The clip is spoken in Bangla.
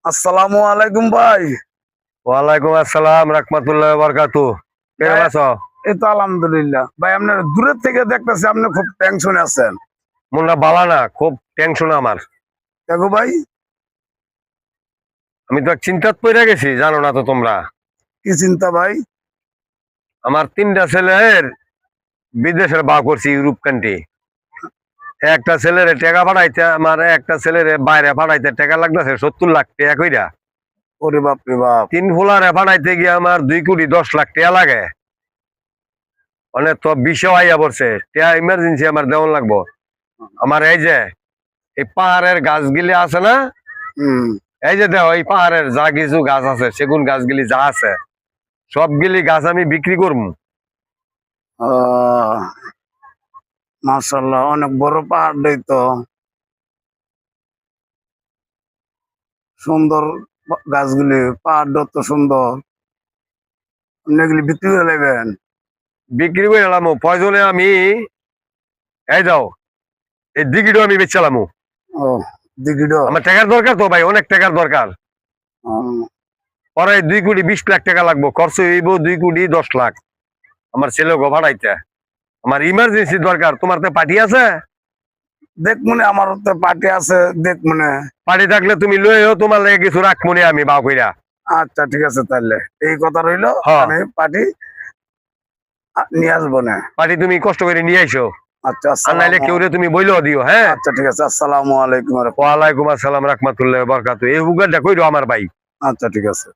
আসসালামু আলাইকুম ভাই। ওয়ালাইকুম আসসালাম রাহমাতুল্লাহি ওয়া বারাকাতুহু। কেমন আছো? এই তো আলহামদুলিল্লাহ ভাই, আপনার দূরের থেকে দেখতেছি আপনি খুব টেনশনে আছেন। মনটা ভালো না, খুব টেনশন আমার। দেখো ভাই, আমি তো এক চিন্তাত পড়ে গেছি, জানো না তো তোমরা। কি চিন্তা ভাই? আমার তিনটা ছেলের বিদেশের বা করছি, ইউরোপ কান্ট্রি। একটা ছেলের টাকা পাঠাইতে, আমার একটা ছেলের বাইরে পাঠাইতে টাকা লাগতেছে 70 লাখ টাকা কইরা। ওরে বাপ রে বাপ। তিন ফুলারে পাঠাইতে গিয়ে আমার 2 কোটি 10 লাখ টাকা লাগে। অনেক তো বিষয় আইয়া পড়ছে, টাকা ইমার্জেন্সি আমার দেওয়ান লাগবো। আমার এই পাহাড়ের গাছগুলি আছে না, হুম। এই যে দেখো এই পাহাড়ের যা কিছু গাছ আছে, সেগুন গাছগুলি যা আছে সবগুলি গাছ আমি বিক্রি করবো। মাশাআল্লাহ, অনেক বড় পাহাড়টাই তো, সুন্দর গাছগুলি, পাহাড়টা তো সুন্দর। আপনি এগুলি বিক্রি করে নেবেন? বিক্রি করে এলাম প্রয়োজনে আমি এই যাও এই দিঘিটাও আমি বেচালাম। ও, দিঘিটা। আমার টাকার দরকার তো ভাই, অনেক টাকার দরকার। পরে 2 কোটি 20 লাখ টাকা লাগবো, খরচ হইব 2 কোটি 10 লাখ। আমার ছেলে গো ভাড়াইতে, আমার ইমার্জেন্সি দরকার। তোমার তো পার্টি আছে? দেখ মনে আমার তো পার্টি আছে, দেখ মনে। পার্টি থাকলে তুমি লইও, তোমার লাগে কিছু রাখ মনে আমি বাউ কইরা। আচ্ছা ঠিক আছে, তাহলে এই কথা রইলো। হ্যাঁ। আমি পার্টি নিয়ে আসবো না। পার্টি তুমি কষ্ট করে নিয়ে আইসো, আচ্ছা, আর নাইলে কেউ তুমি বইলেও দিও। হ্যাঁ, আচ্ছা ঠিক আছে। আসসালামু আলাইকুম। ওয়ালাইকুম আসসালাম রাহমাতুল্লাহি ওয়া বারাকাতুহু। এই হুগারটা কইরো আমার ভাই। আচ্ছা ঠিক আছে।